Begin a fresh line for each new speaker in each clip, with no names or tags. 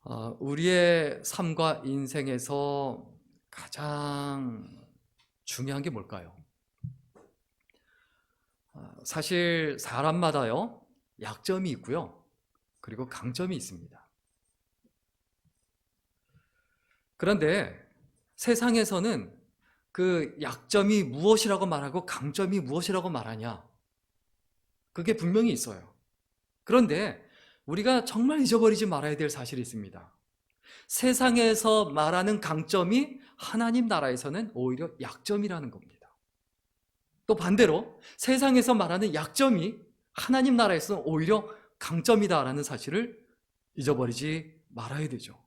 우리의 삶과 인생에서 가장 중요한 게 뭘까요? 사실 사람마다요, 약점이 있고요, 그리고 강점이 있습니다. 그런데 세상에서는 그 약점이 무엇이라고 말하고 강점이 무엇이라고 말하냐, 그게 분명히 있어요. 그런데 우리가 정말 잊어버리지 말아야 될 사실이 있습니다. 세상에서 말하는 강점이 하나님 나라에서는 오히려 약점이라는 겁니다. 또 반대로 세상에서 말하는 약점이 하나님 나라에서는 오히려 강점이다라는 사실을 잊어버리지 말아야 되죠.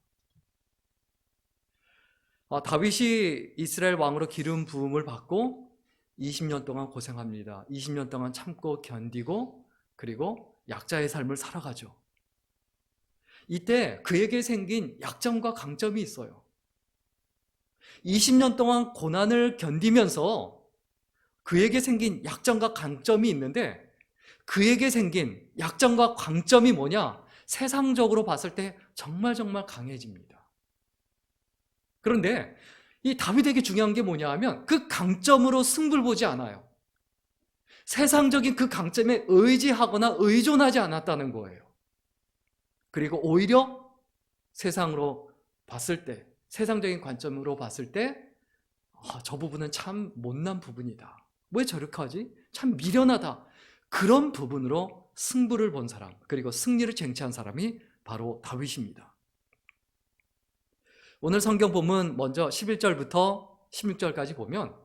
다윗이 이스라엘 왕으로 기름 부음을 받고 20년 동안 고생합니다. 20년 동안 참고 견디고 그리고 약자의 삶을 살아가죠. 이때 그에게 생긴 약점과 강점이 있어요. 20년 동안 고난을 견디면서 그에게 생긴 약점과 강점이 있는데, 그에게 생긴 약점과 강점이 뭐냐? 세상적으로 봤을 때 정말 강해집니다. 그런데 이 다윗에게 중요한 게 뭐냐 하면 그 강점으로 승부를 보지 않아요. 세상적인 그 강점에 의지하거나 의존하지 않았다는 거예요. 그리고 오히려 세상으로 봤을 때, 세상적인 관점으로 봤을 때 저 부분은 참 못난 부분이다. 왜 저렇게 하지? 참 미련하다. 그런 부분으로 승부를 본 사람, 그리고 승리를 쟁취한 사람이 바로 다윗입니다. 오늘 성경 본문 먼저 11절부터 16절까지 보면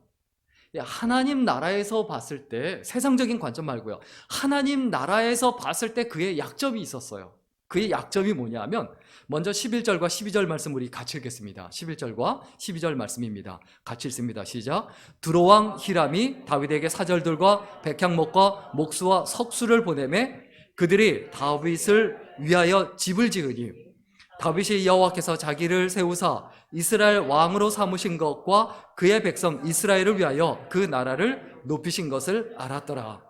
하나님 나라에서 봤을 때, 세상적인 관점 말고요, 하나님 나라에서 봤을 때 그의 약점이 있었어요. 그의 약점이 뭐냐면 먼저 11절과 12절 말씀 우리 같이 읽겠습니다. 11절과 12절 말씀입니다. 같이 읽습니다. 시작. 두로왕 히람이 다윗에게 사절들과 백향목과 목수와 석수를 보내매 그들이 다윗을 위하여 집을 지으니 다윗이 여호와께서 자기를 세우사 이스라엘 왕으로 삼으신 것과 그의 백성 이스라엘을 위하여 그 나라를 높이신 것을 알았더라.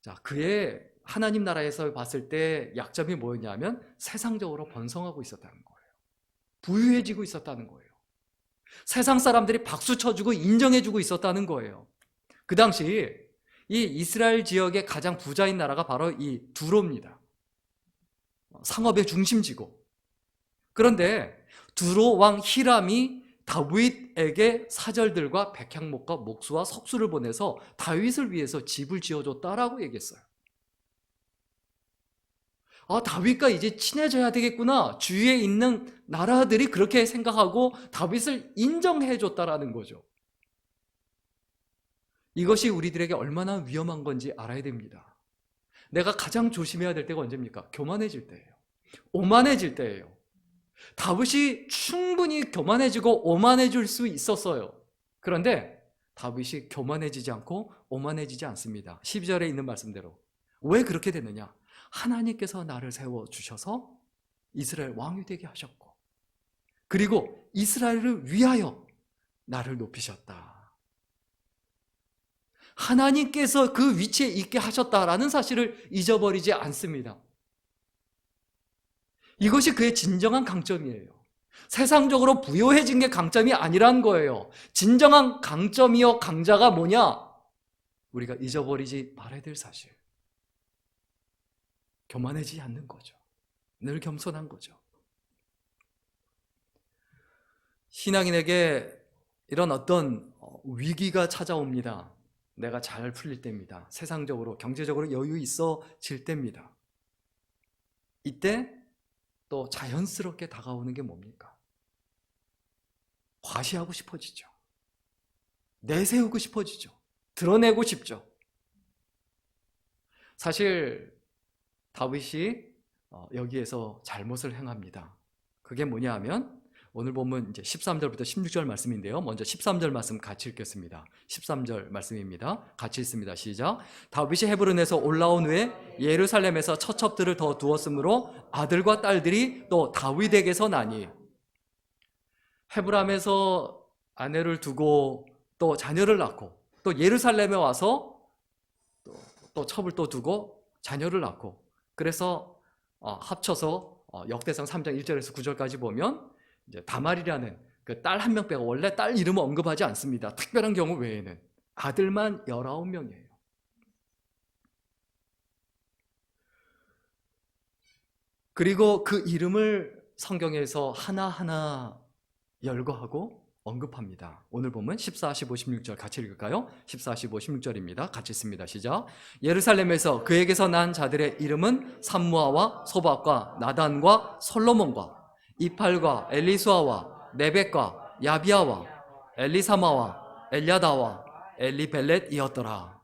자, 그의 하나님 나라에서 봤을 때 약점이 뭐였냐면 세상적으로 번성하고 있었다는 거예요. 부유해지고 있었다는 거예요. 세상 사람들이 박수 쳐주고 인정해주고 있었다는 거예요. 그 당시 이 이스라엘 지역의 가장 부자인 나라가 바로 이 두로입니다. 상업의 중심지고. 그런데 두로 왕 히람이 다윗에게 사절들과 백향목과 목수와 석수를 보내서 다윗을 위해서 집을 지어줬다라고 얘기했어요. 다윗과 이제 친해져야 되겠구나. 주위에 있는 나라들이 그렇게 생각하고 다윗을 인정해줬다라는 거죠. 이것이 우리들에게 얼마나 위험한 건지 알아야 됩니다. 내가 가장 조심해야 될 때가 언제입니까? 교만해질 때예요. 오만해질 때예요. 다윗이 충분히 교만해지고 오만해질 수 있었어요. 그런데 다윗이 교만해지지 않고 오만해지지 않습니다. 12절에 있는 말씀대로. 왜 그렇게 됐느냐? 하나님께서 나를 세워주셔서 이스라엘 왕이 되게 하셨고, 그리고 이스라엘을 위하여 나를 높이셨다. 하나님께서 그 위치에 있게 하셨다라는 사실을 잊어버리지 않습니다. 이것이 그의 진정한 강점이에요. 세상적으로 부유해진 게 강점이 아니란 거예요. 진정한 강점이요 강자가 뭐냐? 우리가 잊어버리지 말아야 될 사실. 교만해지지 않는 거죠. 늘 겸손한 거죠. 신앙인에게 이런 어떤 위기가 찾아옵니다. 내가 잘 풀릴 때입니다. 세상적으로, 경제적으로 여유 있어질 때입니다. 이때 또 자연스럽게 다가오는 게 뭡니까? 과시하고 싶어지죠. 내세우고 싶어지죠. 드러내고 싶죠. 사실 다윗이 여기에서 잘못을 행합니다. 그게 뭐냐 하면 오늘 보면 이제 13절부터 16절 말씀인데요. 먼저 13절 말씀 같이 읽겠습니다. 13절 말씀입니다. 같이 읽습니다. 시작. 다윗이 헤브론에서 올라온 후에 예루살렘에서 처첩들을 더 두었으므로 아들과 딸들이 또 다윗에게서 나니, 헤브람에서 아내를 두고 또 자녀를 낳고 또 예루살렘에 와서 또 첩을 또 두고 자녀를 낳고, 그래서 합쳐서 역대상 3장 1절에서 9절까지 보면 이제 다말이라는 그 딸 한 명 빼고 원래 딸 이름은 언급하지 않습니다. 특별한 경우 외에는 아들만 19명이에요. 그리고 그 이름을 성경에서 하나하나 열거하고 언급합니다. 오늘 보면 14, 15, 16절 같이 읽을까요? 14, 15, 16절입니다. 같이 읽습니다. 시작. 예루살렘에서 그에게서 난 자들의 이름은 삼무아와 소박과 나단과 솔로몬과 이팔과 엘리수아와 네벡과 야비아와 엘리사마와 엘야다와 엘리벨렛이었더라.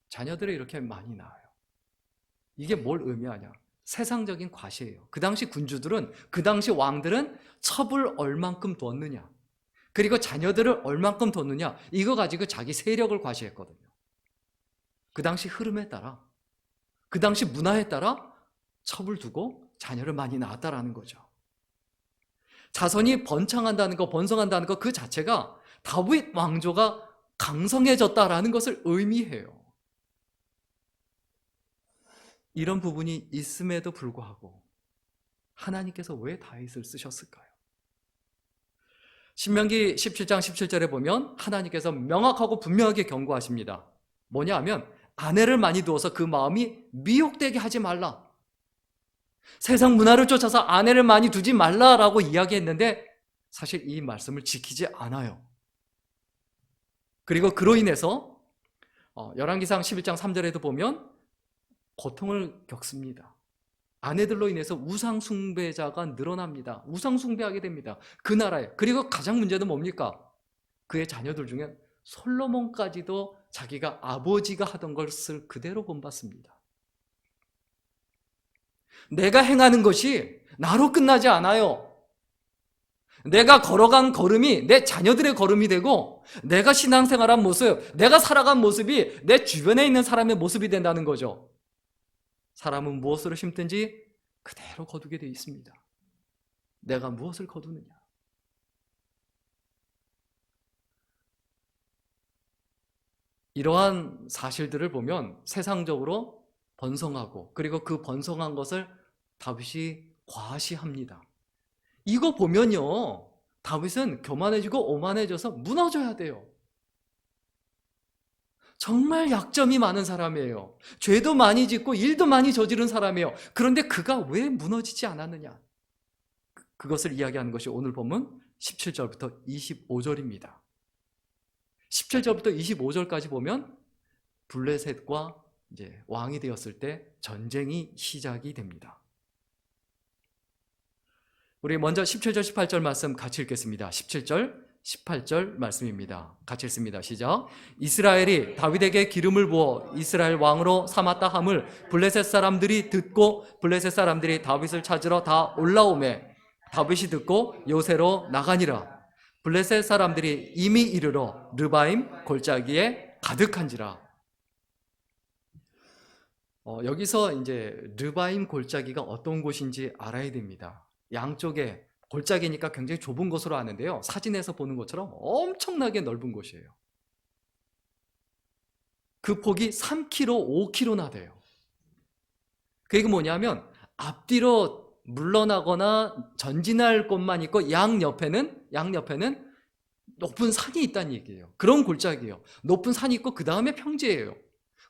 자녀들이 이렇게 많이 나와요. 이게 뭘 의미하냐? 세상적인 과시예요. 그 당시 군주들은, 그 당시 왕들은 첩을 얼만큼 뒀느냐, 그리고 자녀들을 얼만큼 뒀느냐, 이거 가지고 자기 세력을 과시했거든요. 그 당시 흐름에 따라, 그 당시 문화에 따라 첩을 두고 자녀를 많이 낳았다라는 거죠. 자손이 번창한다는 거, 번성한다는 거 그 자체가 다윗 왕조가 강성해졌다라는 것을 의미해요. 이런 부분이 있음에도 불구하고 하나님께서 왜 다윗을 쓰셨을까요? 신명기 17장 17절에 보면 하나님께서 명확하고 분명하게 경고하십니다. 뭐냐 하면 아내를 많이 두어서 그 마음이 미혹되게 하지 말라. 세상 문화를 쫓아서 아내를 많이 두지 말라라고 이야기했는데 사실 이 말씀을 지키지 않아요. 그리고 그로 인해서 열왕기상 11장 3절에도 보면 고통을 겪습니다. 아내들로 인해서 우상 숭배자가 늘어납니다. 우상 숭배하게 됩니다. 그 나라에. 그리고 가장 문제는 뭡니까? 그의 자녀들 중에 솔로몬까지도 자기가 아버지가 하던 것을 그대로 본받습니다. 내가 행하는 것이 나로 끝나지 않아요. 내가 걸어간 걸음이 내 자녀들의 걸음이 되고, 내가 신앙생활한 모습, 내가 살아간 모습이 내 주변에 있는 사람의 모습이 된다는 거죠. 사람은 무엇으로 심든지 그대로 거두게 되어 있습니다. 내가 무엇을 거두느냐. 이러한 사실들을 보면 세상적으로 번성하고, 그리고 그 번성한 것을 다윗이 과시합니다. 이거 보면요, 다윗은 교만해지고 오만해져서 무너져야 돼요. 정말 약점이 많은 사람이에요. 죄도 많이 짓고 일도 많이 저지른 사람이에요. 그런데 그가 왜 무너지지 않았느냐? 그것을 이야기하는 것이 오늘 본문 17절부터 25절입니다. 17절부터 25절까지 보면 블레셋과 이제 왕이 되었을 때 전쟁이 시작이 됩니다. 우리 먼저 17절, 18절 말씀 같이 읽겠습니다. 17절, 18절 말씀입니다. 같이 읽습니다. 시작. 이스라엘이 다윗에게 기름을 부어 이스라엘 왕으로 삼았다 함을 블레셋 사람들이 듣고 블레셋 사람들이 다윗을 찾으러 다 올라오매 다윗이 듣고 요새로 나가니라. 블레셋 사람들이 이미 이르러 르바임 골짜기에 가득한지라. 여기서 이제 르바임 골짜기가 어떤 곳인지 알아야 됩니다. 양쪽에 골짜기니까 굉장히 좁은 곳으로 아는데요, 사진에서 보는 것처럼 엄청나게 넓은 곳이에요. 그 폭이 3km, 5km나 돼요. 그게 뭐냐면 앞뒤로 물러나거나 전진할 곳만 있고 양옆에는 높은 산이 있다는 얘기예요. 그런 골짜기예요. 높은 산이 있고 그 다음에 평지예요.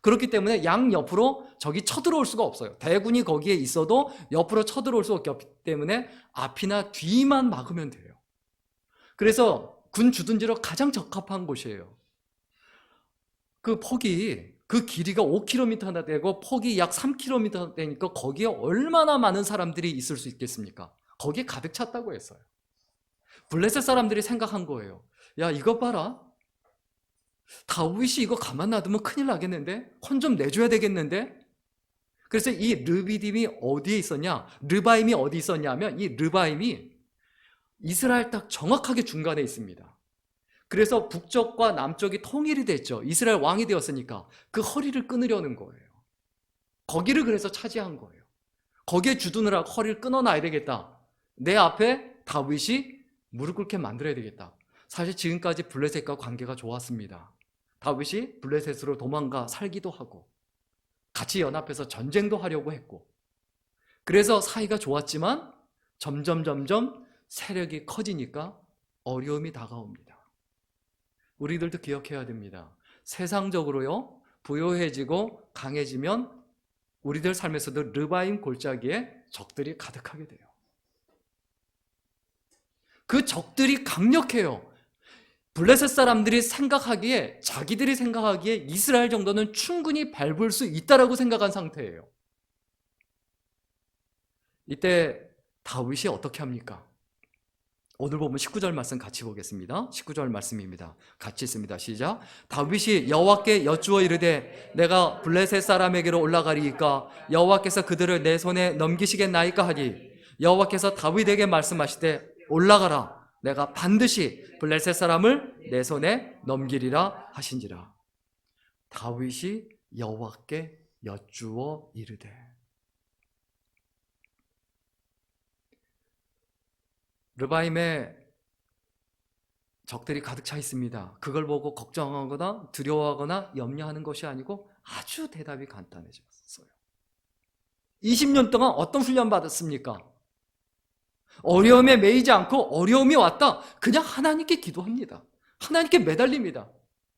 그렇기 때문에 양옆으로 적이 쳐들어올 수가 없어요. 대군이 거기에 있어도 옆으로 쳐들어올 수가 없기 때문에 앞이나 뒤만 막으면 돼요. 그래서 군 주둔지로 가장 적합한 곳이에요. 그 폭이, 그 길이가 5km나 되고 폭이 약 3km 되니까 거기에 얼마나 많은 사람들이 있을 수 있겠습니까? 거기에 가득 찼다고 했어요. 블레셋 사람들이 생각한 거예요. 야, 이거 봐라. 다윗이 이거 가만 놔두면 큰일 나겠는데? 혼 좀 내줘야 되겠는데? 그래서 이 르비딤이 어디에 있었냐? 르바임이 어디 있었냐 하면 이 르바임이 이스라엘 딱 정확하게 중간에 있습니다. 그래서 북쪽과 남쪽이 통일이 됐죠. 이스라엘 왕이 되었으니까 그 허리를 끊으려는 거예요. 거기를 그래서 차지한 거예요. 거기에 주둔을 하고 허리를 끊어놔야 되겠다. 내 앞에 다윗이 무릎 꿇게 만들어야 되겠다. 사실 지금까지 블레셋과 관계가 좋았습니다. 다윗이 블레셋으로 도망가 살기도 하고 같이 연합해서 전쟁도 하려고 했고, 그래서 사이가 좋았지만 점점 세력이 커지니까 어려움이 다가옵니다. 우리들도 기억해야 됩니다. 세상적으로요, 부유해지고 강해지면 우리들 삶에서도 르바임 골짜기에 적들이 가득하게 돼요. 그 적들이 강력해요. 블레셋 사람들이 생각하기에, 자기들이 생각하기에 이스라엘 정도는 충분히 밟을 수 있다라고 생각한 상태예요. 이때 다윗이 어떻게 합니까? 오늘 보면 19절 말씀 같이 보겠습니다. 19절 말씀입니다. 같이 있습니다. 시작. 다윗이 여호와께 여쭈어 이르되 내가 블레셋 사람에게로 올라가리이까 여호와께서 그들을 내 손에 넘기시겠나이까 하니 여호와께서 다윗에게 말씀하시되 올라가라. 내가 반드시 블레셋 사람을 내 손에 넘기리라 하신지라. 다윗이 여호와께 여쭈어 이르되. 르바임에 적들이 가득 차 있습니다. 그걸 보고 걱정하거나 두려워하거나 염려하는 것이 아니고 아주 대답이 간단해졌어요. 20년 동안 어떤 훈련 받았습니까? 어려움에 매이지 않고 어려움이 왔다. 그냥 하나님께 기도합니다. 하나님께 매달립니다.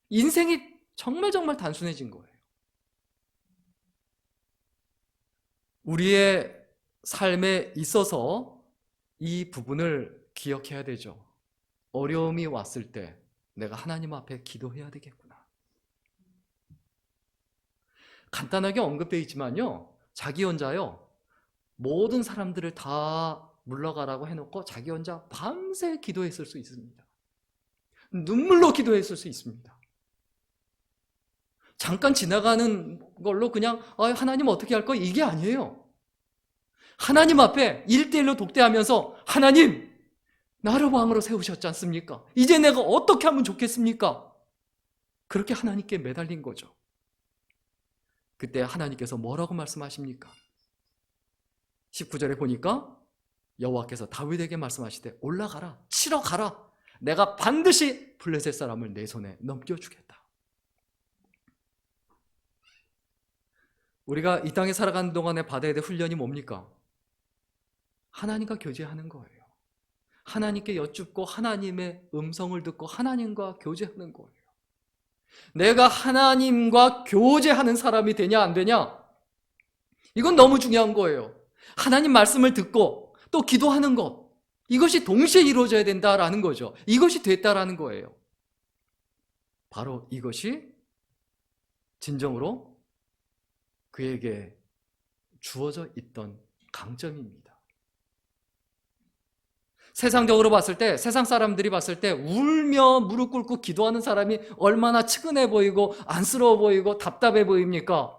인생이 정말 단순해진 거예요. 우리의 삶에 있어서 이 부분을 기억해야 되죠. 어려움이 왔을 때 내가 하나님 앞에 기도해야 되겠구나. 간단하게 언급되어 있지만요, 자기 혼자요 모든 사람들을 다 물러가라고 해놓고 자기 혼자 밤새 기도했을 수 있습니다. 눈물로 기도했을 수 있습니다. 잠깐 지나가는 걸로 그냥 하나님 어떻게 할 거야? 이게 아니에요. 하나님 앞에 1대1로 독대하면서 하나님, 나를 왕으로 세우셨지 않습니까? 이제 내가 어떻게 하면 좋겠습니까? 그렇게 하나님께 매달린 거죠. 그때 하나님께서 뭐라고 말씀하십니까? 19절에 보니까 여호와께서 다윗에게 말씀하시되 올라가라, 치러 가라. 내가 반드시 블레셋 사람을 내 손에 넘겨주겠다. 우리가 이 땅에 살아가는 동안에 받아야 될 훈련이 뭡니까? 하나님과 교제하는 거예요. 하나님께 여쭙고 하나님의 음성을 듣고 하나님과 교제하는 거예요. 내가 하나님과 교제하는 사람이 되냐 안 되냐? 이건 너무 중요한 거예요. 하나님 말씀을 듣고 또 기도하는 것, 이것이 동시에 이루어져야 된다라는 거죠. 이것이 됐다라는 거예요. 바로 이것이 진정으로 그에게 주어져 있던 강점입니다. 세상적으로 봤을 때, 세상 사람들이 봤을 때 울며 무릎 꿇고 기도하는 사람이 얼마나 측은해 보이고 안쓰러워 보이고 답답해 보입니까?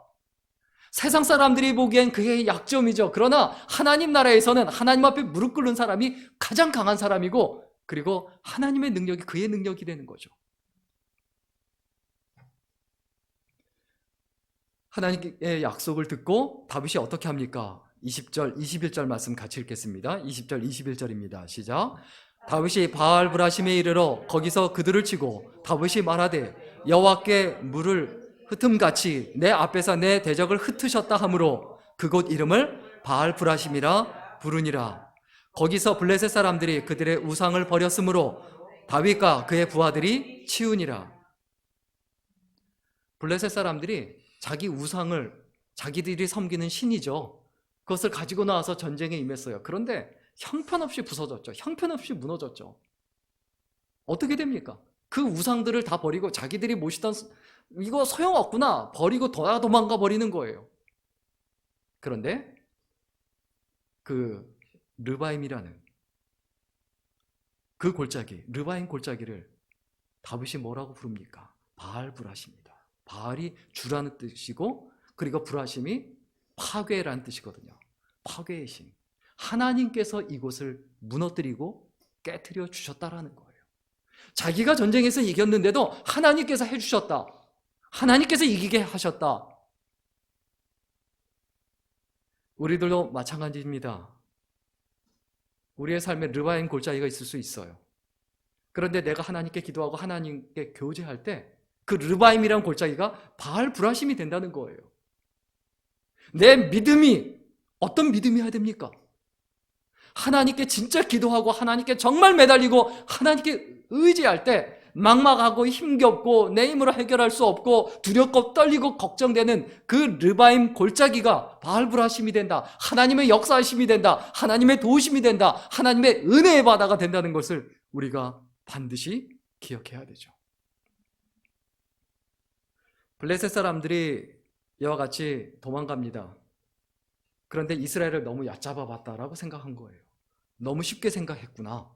세상 사람들이 보기엔 그게 약점이죠. 그러나 하나님 나라에서는 하나님 앞에 무릎 꿇는 사람이 가장 강한 사람이고, 그리고 하나님의 능력이 그의 능력이 되는 거죠. 하나님의 약속을 듣고 다윗이 어떻게 합니까? 20절, 21절 말씀 같이 읽겠습니다. 20절, 21절입니다. 시작. 다윗이 바알브라심에 이르러 거기서 그들을 치고 다윗이 말하되 여호와께 물을 흩음같이 내 앞에서 내 대적을 흩으셨다 하므로 그곳 이름을 바알브라심이라 부르니라. 거기서 블레셋 사람들이 그들의 우상을 버렸으므로 다윗과 그의 부하들이 치우니라. 블레셋 사람들이 자기 우상을, 자기들이 섬기는 신이죠, 그것을 가지고 나와서 전쟁에 임했어요. 그런데 형편없이 부서졌죠. 형편없이 무너졌죠. 어떻게 됩니까? 그 우상들을 다 버리고 자기들이 모시던 이거 소용없구나 버리고 도망가 버리는 거예요. 그런데 그 르바임이라는 그 골짜기, 르바임 골짜기를 다윗이 뭐라고 부릅니까? 바알브라심입니다. 바알이 주라는 뜻이고, 그리고 브라심이 파괴라는 뜻이거든요. 파괴의 신. 하나님께서 이곳을 무너뜨리고 깨트려 주셨다라는 거예요. 자기가 전쟁에서 이겼는데도 하나님께서 해주셨다. 하나님께서 이기게 하셨다. 우리들도 마찬가지입니다. 우리의 삶에 르바임 골짜기가 있을 수 있어요. 그런데 내가 하나님께 기도하고 하나님께 교제할 때 그 르바임이라는 골짜기가 바알 브라심이 된다는 거예요. 내 믿음이 어떤 믿음이어야 됩니까? 하나님께 진짜 기도하고 하나님께 정말 매달리고 하나님께 의지할 때 막막하고 힘겹고 내 힘으로 해결할 수 없고 두렵고 떨리고 걱정되는 그 르바임 골짜기가 바알브라심이 된다. 하나님의 역사하심이 된다. 하나님의 도우심이 된다. 하나님의 은혜의 바다가 된다는 것을 우리가 반드시 기억해야 되죠. 블레셋 사람들이 이와 같이 도망갑니다. 그런데 이스라엘을 너무 얕잡아 봤다라고 생각한 거예요. 너무 쉽게 생각했구나.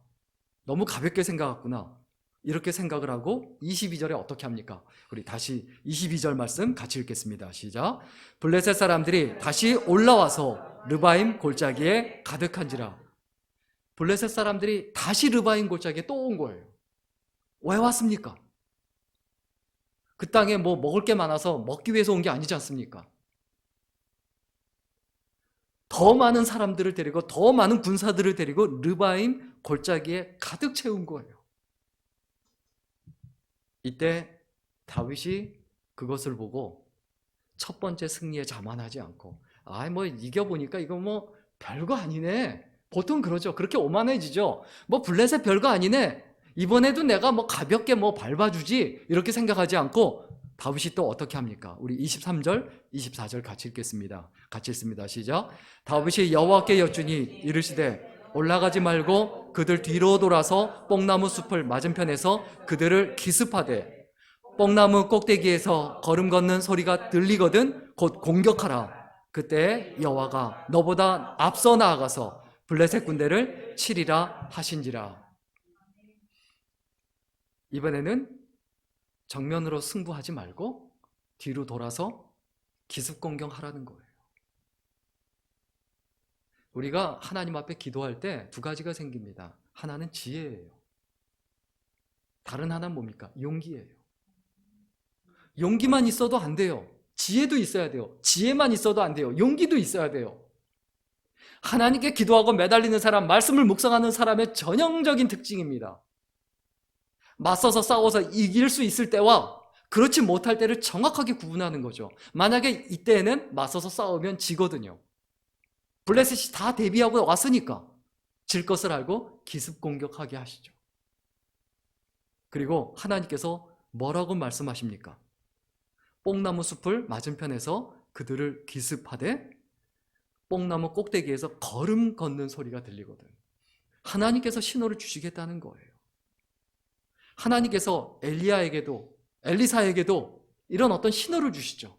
너무 가볍게 생각했구나. 이렇게 생각을 하고 22절에 어떻게 합니까? 우리 다시 22절 말씀 같이 읽겠습니다. 시작. 블레셋 사람들이 다시 올라와서 르바임 골짜기에 가득한지라. 블레셋 사람들이 다시 르바임 골짜기에 또 온 거예요. 왜 왔습니까? 그 땅에 뭐 먹을 게 많아서 먹기 위해서 온 게 아니지 않습니까? 더 많은 사람들을 데리고 더 많은 군사들을 데리고 르바임 골짜기에 가득 채운 거예요. 이때 다윗이 그것을 보고 첫 번째 승리에 자만하지 않고 뭐 이겨보니까 이거 뭐 별거 아니네. 보통 그러죠. 그렇게 오만해지죠. 뭐 블레셋 별거 아니네. 이번에도 내가 뭐 가볍게 뭐 밟아주지 이렇게 생각하지 않고 다윗이 또 어떻게 합니까? 우리 23절, 24절 같이 읽겠습니다. 같이 읽습니다. 시작. 다윗이 여호와께 여쭈니 이르시되 올라가지 말고 그들 뒤로 돌아서 뽕나무 숲을 맞은편에서 그들을 기습하되 뽕나무 꼭대기에서 걸음 걷는 소리가 들리거든 곧 공격하라. 그때 여호와가 너보다 앞서 나아가서 블레셋 군대를 치리라 하신지라. 이번에는 정면으로 승부하지 말고 뒤로 돌아서 기습 공격하라는 거예요. 우리가 하나님 앞에 기도할 때 두 가지가 생깁니다. 하나는 지혜예요. 다른 하나는 뭡니까? 용기예요. 용기만 있어도 안 돼요. 지혜도 있어야 돼요. 지혜만 있어도 안 돼요. 용기도 있어야 돼요. 하나님께 기도하고 매달리는 사람, 말씀을 묵상하는 사람의 전형적인 특징입니다. 맞서서 싸워서 이길 수 있을 때와 그렇지 못할 때를 정확하게 구분하는 거죠. 만약에 이때에는 맞서서 싸우면 지거든요. 블레셋이 다 대비하고 왔으니까 질 것을 알고 기습 공격하게 하시죠. 그리고 하나님께서 뭐라고 말씀하십니까? 뽕나무 숲을 맞은편에서 그들을 기습하되 뽕나무 꼭대기에서 걸음 걷는 소리가 들리거든. 하나님께서 신호를 주시겠다는 거예요. 하나님께서 엘리야에게도 엘리사에게도 이런 어떤 신호를 주시죠.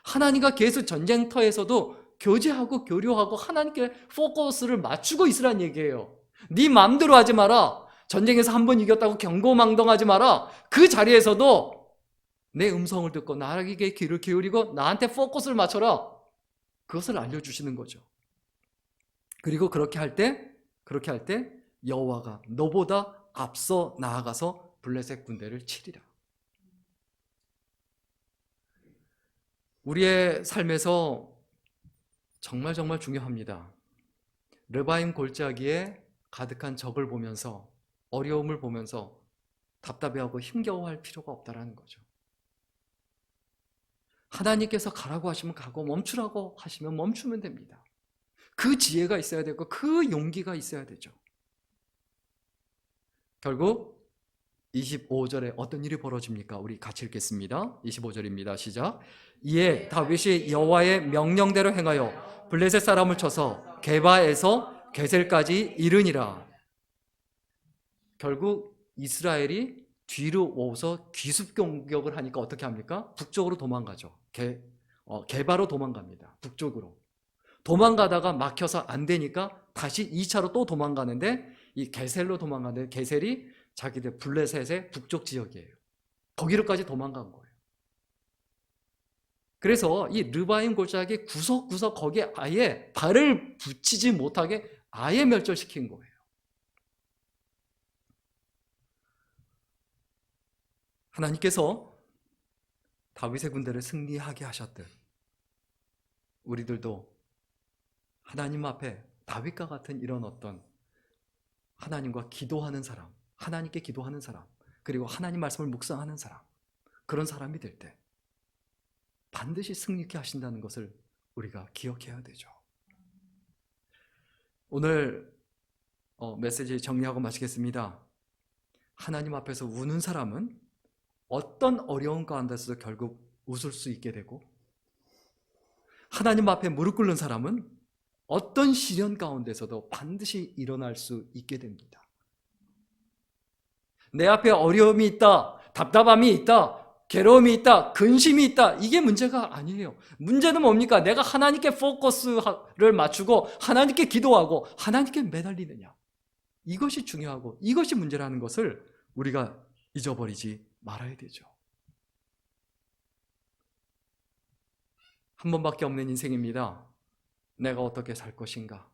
하나님과 계속 전쟁터에서도 교제하고 교류하고 하나님께 포커스를 맞추고 있으란 얘기예요. 네 마음대로 하지 마라. 전쟁에서 한 번 이겼다고 경고망동하지 마라. 그 자리에서도 내 음성을 듣고 나에게 귀를 기울이고 나한테 포커스를 맞춰라. 그것을 알려주시는 거죠. 그리고 그렇게 할 때 여호와가 너보다 앞서 나아가서 블레셋 군대를 치리라. 우리의 삶에서 정말 중요합니다. 르바임 골짜기에 가득한 적을 보면서 어려움을 보면서 답답해하고 힘겨워할 필요가 없다는 거죠. 하나님께서 가라고 하시면 가고 멈추라고 하시면 멈추면 됩니다. 그 지혜가 있어야 되고 그 용기가 있어야 되죠. 결국 25절에 어떤 일이 벌어집니까? 우리 같이 읽겠습니다. 25절입니다. 시작. 이에 다윗이 여호와의 명령대로 행하여 블레셋 사람을 쳐서 게바에서 게셀까지 이르니라. 결국 이스라엘이 뒤로 오서 기습 공격을 하니까 어떻게 합니까? 북쪽으로 도망가죠. 게바로 도망갑니다. 북쪽으로. 도망가다가 막혀서 안 되니까 다시 2차로 또 도망가는데 이 게셀로 도망가는데 게셀이 자기들 블레셋의 북쪽 지역이에요. 거기로까지 도망간 거예요. 그래서 이 르바임 골짜기 구석구석 거기에 아예 발을 붙이지 못하게 아예 멸절시킨 거예요. 하나님께서 다윗의 군대를 승리하게 하셨듯 우리들도 하나님 앞에 다윗과 같은 이런 어떤 하나님과 기도하는 사람, 하나님께 기도하는 사람, 그리고 하나님 말씀을 묵상하는 사람, 그런 사람이 될 때 반드시 승리케 하신다는 것을 우리가 기억해야 되죠. 오늘 메시지 정리하고 마치겠습니다. 하나님 앞에서 우는 사람은 어떤 어려움 가운데서도 결국 웃을 수 있게 되고, 하나님 앞에 무릎 꿇는 사람은 어떤 시련 가운데서도 반드시 일어날 수 있게 됩니다. 내 앞에 어려움이 있다, 답답함이 있다, 괴로움이 있다, 근심이 있다, 이게 문제가 아니에요. 문제는 뭡니까? 내가 하나님께 포커스를 맞추고 하나님께 기도하고 하나님께 매달리느냐, 이것이 중요하고 이것이 문제라는 것을 우리가 잊어버리지 말아야 되죠. 한 번밖에 없는 인생입니다. 내가 어떻게 살 것인가?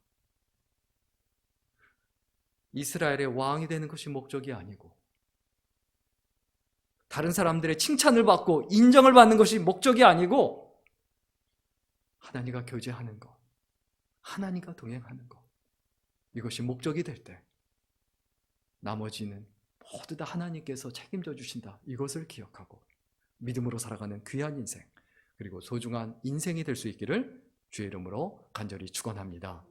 이스라엘의 왕이 되는 것이 목적이 아니고, 다른 사람들의 칭찬을 받고 인정을 받는 것이 목적이 아니고, 하나님과 교제하는 것, 하나님과 동행하는 것, 이것이 목적이 될 때 나머지는 모두 다 하나님께서 책임져 주신다, 이것을 기억하고 믿음으로 살아가는 귀한 인생, 그리고 소중한 인생이 될 수 있기를 주의 이름으로 간절히 축원합니다.